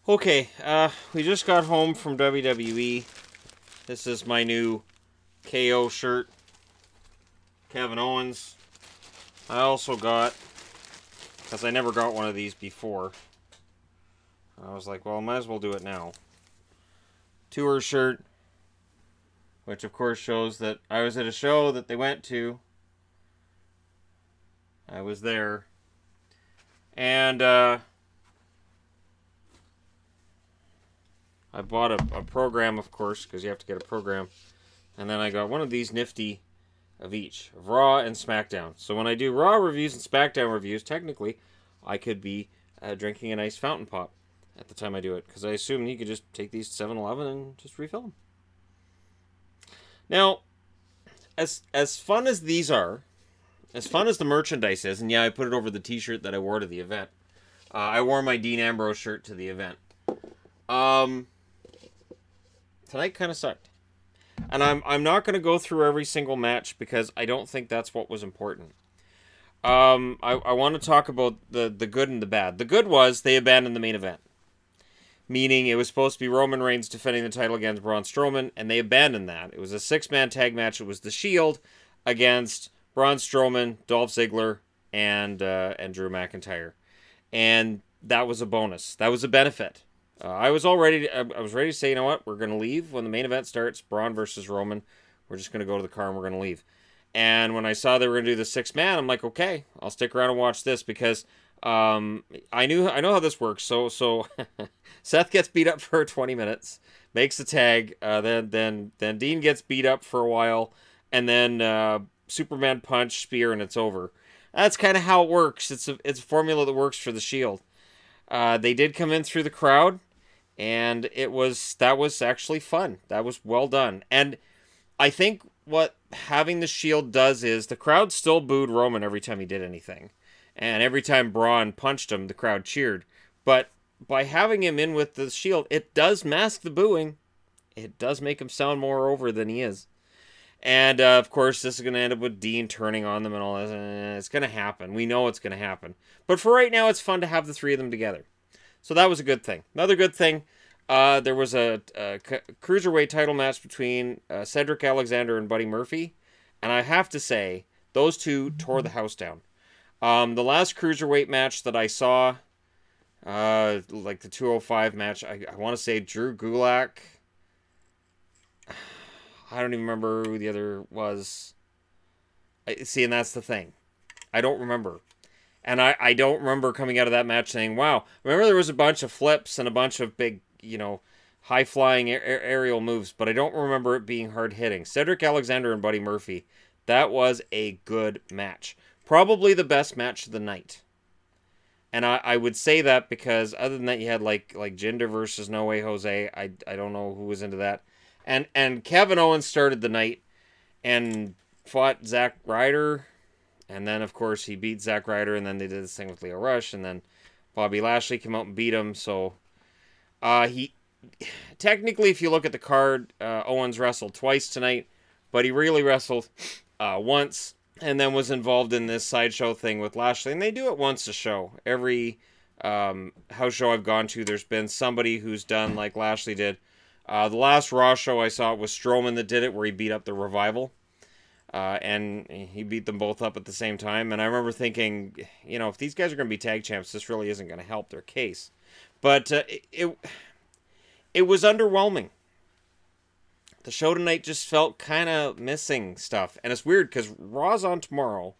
Okay, we just got home from WWE. This is my new KO shirt. Kevin Owens. I also got, because I never got one of these before, I was like, well, I might as well do it now. Tour shirt, which of course shows that I was at a show that they went to. I was there. And, I bought a program, of course, because you have to get a program. And then I got one of these nifty of each, of Raw and SmackDown. So when I do Raw reviews and SmackDown reviews, technically, I could be drinking a nice fountain pop at the time I do it. Because I assume you could just take these to 7-Eleven and just refill them. Now, as fun as these are, as fun as the merchandise is, and yeah, I put it over the t-shirt that I wore to the event. I wore my Dean Ambrose shirt to the event. Tonight kind of sucked. And I'm not going to go through every single match because I don't think that's what was important. I want to talk about the good and the bad. The good was they abandoned the main event. Meaning it was supposed to be Roman Reigns defending the title against Braun Strowman, and they abandoned that. It was a 6-man tag match. It was The Shield against Braun Strowman, Dolph Ziggler, and Drew McIntyre. And that was a bonus. That was a benefit. I was ready to say, you know what, we're going to leave when the main event starts, Braun versus Roman. We're just going to go to the car and we're going to leave. And when I saw they were going to do the 6-man, I'm like, okay, I'll stick around and watch this because I know how this works. So Seth gets beat up for 20 minutes, makes a tag, then Dean gets beat up for a while, and then Superman punch, spear, and it's over. That's kind of how it works. It's a formula that works for the Shield. They did come in through the crowd. And that was actually fun. That was well done. And I think what having the Shield does is the crowd still booed Roman every time he did anything. And every time Braun punched him, the crowd cheered. But by having him in with the Shield, it does mask the booing. It does make him sound more over than he is. And, of course, this is going to end up with Dean turning on them and all that. It's going to happen. We know it's going to happen. But for right now, it's fun to have the three of them together. So that was a good thing. Another good thing, there was a cruiserweight title match between Cedric Alexander and Buddy Murphy. And I have to say, those two tore the house down. The last cruiserweight match that I saw, like the 205 match, I want to say Drew Gulak. I don't even remember who the other was. See, and that's the thing. I don't remember. And I don't remember coming out of that match saying, wow. Remember there was a bunch of flips and a bunch of big, high-flying aerial moves, but I don't remember it being hard-hitting. Cedric Alexander and Buddy Murphy, that was a good match. Probably the best match of the night. And I would say that because other than that, you had like Jinder versus No Way Jose. I don't know who was into that. And Kevin Owens started the night and fought Zack Ryder. And then, of course, he beat Zack Ryder, and then they did this thing with Lio Rush, and then Bobby Lashley came out and beat him. So, technically, if you look at the card, Owens wrestled twice tonight, but he really wrestled once, and then was involved in this sideshow thing with Lashley. And they do it once a show. Every house show I've gone to, there's been somebody who's done like Lashley did. The last Raw show I saw, it was Strowman that did it, where he beat up the Revival. And he beat them both up at the same time. And I remember thinking, if these guys are going to be tag champs, this really isn't going to help their case. But it was underwhelming. The show tonight just felt kind of missing stuff. And it's weird because Raw's on tomorrow.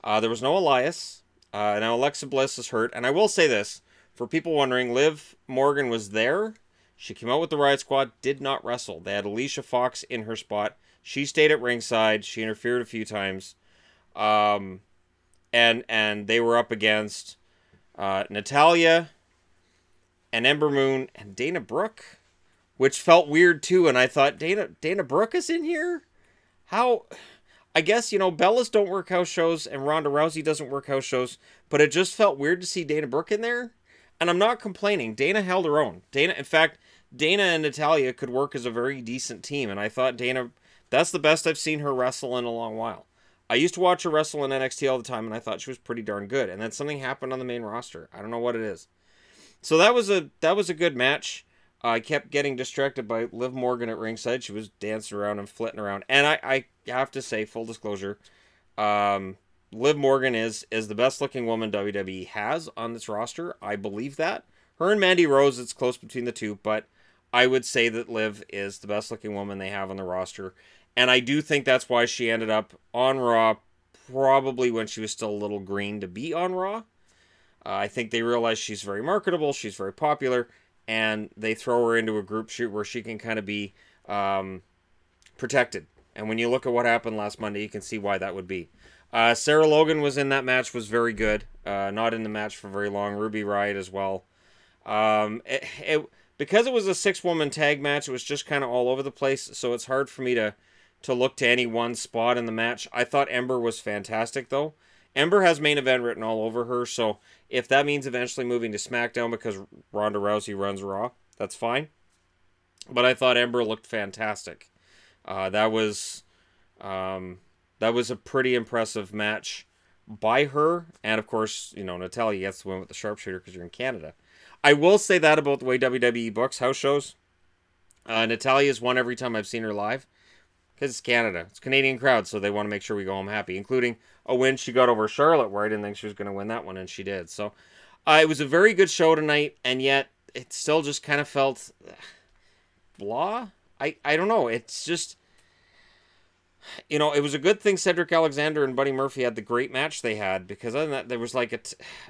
There was no Elias. Now Alexa Bliss is hurt. And I will say this, for people wondering, Liv Morgan was there. She came out with the Riot Squad, did not wrestle. They had Alicia Fox in her spot. She stayed at ringside. She interfered a few times. And they were up against Natalya and Ember Moon and Dana Brooke, which felt weird too. And I thought, Dana Brooke is in here? How? I guess, Bellas don't work house shows and Ronda Rousey doesn't work house shows, but it just felt weird to see Dana Brooke in there. And I'm not complaining. Dana held her own. In fact, Dana and Natalya could work as a very decent team. And I thought Dana... That's the best I've seen her wrestle in a long while. I used to watch her wrestle in NXT all the time, and I thought she was pretty darn good. And then something happened on the main roster. I don't know what it is. So that was a good match. I kept getting distracted by Liv Morgan at ringside. She was dancing around and flitting around. And I have to say, full disclosure, Liv Morgan is the best looking woman WWE has on this roster. I believe that. Her and Mandy Rose, it's close between the two, but I would say that Liv is the best looking woman they have on the roster. And I do think that's why she ended up on Raw, probably when she was still a little green to be on Raw. I think they realize she's very marketable, she's very popular, and they throw her into a group shoot where she can kind of be protected. And when you look at what happened last Monday, you can see why that would be. Sarah Logan was in that match, was very good. Not in the match for very long. Ruby Riott as well. Because it was a 6-woman tag match, it was just kind of all over the place, so it's hard for me to look to any one spot in the match. I thought Ember was fantastic, though. Ember has main event written all over her, so if that means eventually moving to SmackDown because Ronda Rousey runs Raw, that's fine. But I thought Ember looked fantastic. That was a pretty impressive match by her, and of course, you know, Natalya gets the win with the sharpshooter because you're in Canada. I will say that about the way WWE books house shows. Natalia's won every time I've seen her live. Because it's Canada. It's a Canadian crowd, so they want to make sure we go home happy. Including a win she got over Charlotte, where I didn't think she was going to win that one, and she did. So, it was a very good show tonight, and yet it still just kind of felt blah. I don't know. It's just, you know, it was a good thing Cedric Alexander and Buddy Murphy had the great match they had, because other than that, there was like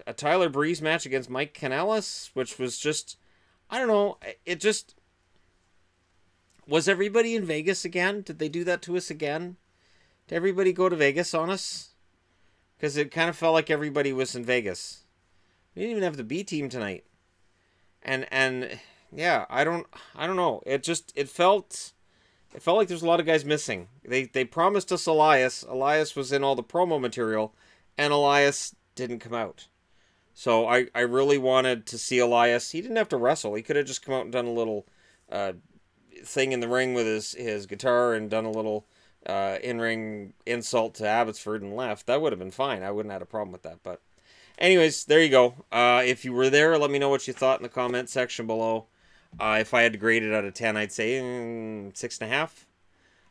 a Tyler Breeze match against Mike Kanellis, which was just, I don't know, it just... Was everybody in Vegas again? Did they do that to us again? Did everybody go to Vegas on us? Because it kind of felt like everybody was in Vegas. We didn't even have the B team tonight. And yeah, I don't know. It felt like there's a lot of guys missing. They promised us Elias. Elias was in all the promo material, and Elias didn't come out. So I really wanted to see Elias. He didn't have to wrestle. He could have just come out and done a little thing in the ring with his guitar and done a little in-ring insult to Abbotsford and left. That would have been fine. I wouldn't have had a problem with that. But anyways, there you go. If you were there, let me know what you thought in the comment section below. If I had to grade it out of 10, I'd say 6.5.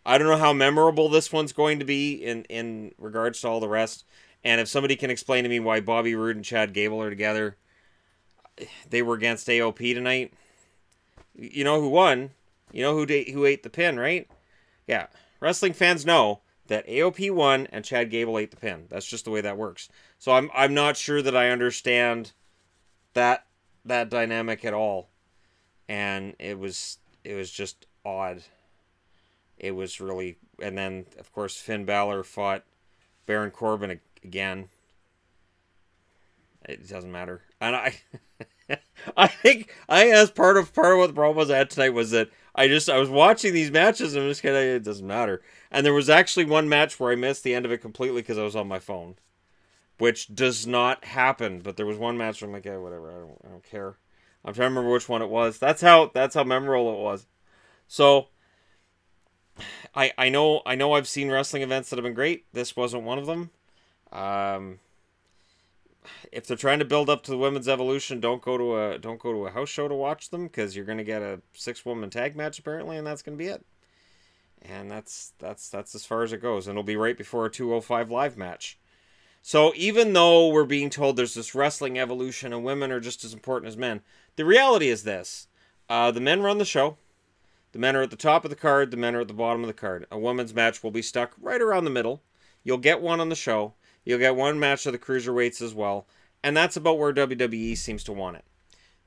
I don't know how memorable this one's going to be in regards to all the rest. And if somebody can explain to me why Bobby Roode and Chad Gable are together, they were against AOP tonight. You know who won? You know who ate the pin, right? Yeah. Wrestling fans know that AOP won and Chad Gable ate the pin. That's just the way that works. So I'm not sure that I understand that dynamic at all. And it was just odd. It was really... And then, of course, Finn Balor fought Baron Corbin again. It doesn't matter. And I think that's part of what the problem was I had tonight was that I was watching these matches and I'm just kind of, it doesn't matter. And there was actually one match where I missed the end of it completely because I was on my phone, which does not happen. But there was one match where I'm like, yeah, whatever, I don't care. I'm trying to remember which one it was. That's how memorable it was. So I know I've seen wrestling events that have been great. This wasn't one of them. If they're trying to build up to the women's evolution, don't go to a house show to watch them because you're going to get a 6-woman tag match apparently, and that's going to be it. And that's as far as it goes, and it'll be right before a 205 live match. So even though we're being told there's this wrestling evolution and women are just as important as men, the reality is this: the men run the show. The men are at the top of the card. The men are at the bottom of the card. A women's match will be stuck right around the middle. You'll get one on the show. You'll get one match of the cruiserweights as well. And that's about where WWE seems to want it.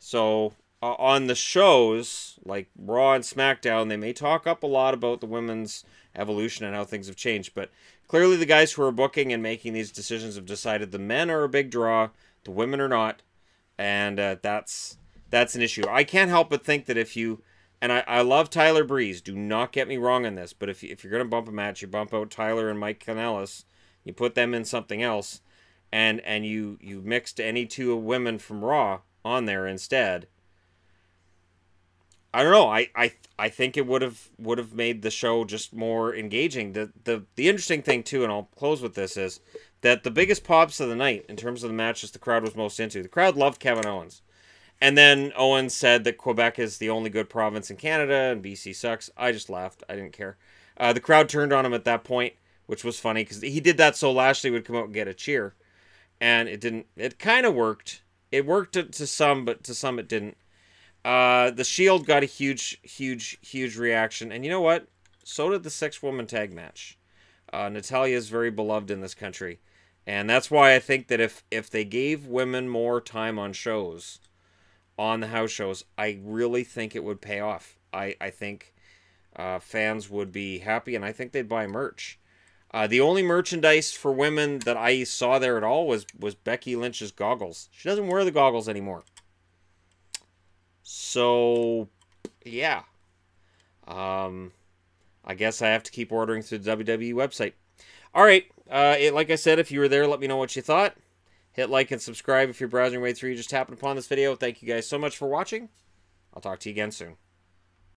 So on the shows, like Raw and SmackDown, they may talk up a lot about the women's evolution and how things have changed. But clearly the guys who are booking and making these decisions have decided the men are a big draw, the women are not. And that's an issue. I can't help but think that if you... And I love Tyler Breeze. Do not get me wrong on this. But if you're going to bump a match, you bump out Tyler and Mike Kanellis. You put them in something else. And you mixed any two women from Raw on there instead. I don't know. I think it would have made the show just more engaging. The interesting thing too, and I'll close with this, is that the biggest pops of the night in terms of the matches the crowd was most into. The crowd loved Kevin Owens. And then Owen said that Quebec is the only good province in Canada and BC sucks. I just laughed. I didn't care. The crowd turned on him at that point, which was funny because he did that so Lashley would come out and get a cheer. And it didn't. It kind of worked. It worked to some, but to some it didn't. The Shield got a huge reaction. And you know what? So did the 6-woman tag match. Natalya is very beloved in this country. And that's why I think that if they gave women more time on shows, on the house shows, I really think it would pay off. I think fans would be happy, and I think they'd buy merch. The only merchandise for women that I saw there at all was Becky Lynch's goggles. She doesn't wear the goggles anymore. So, yeah. I guess I have to keep ordering through the WWE website. All right. Like I said, if you were there, let me know what you thought. Hit like and subscribe if you're browsing your way through. You just happened upon this video. Thank you guys so much for watching. I'll talk to you again soon.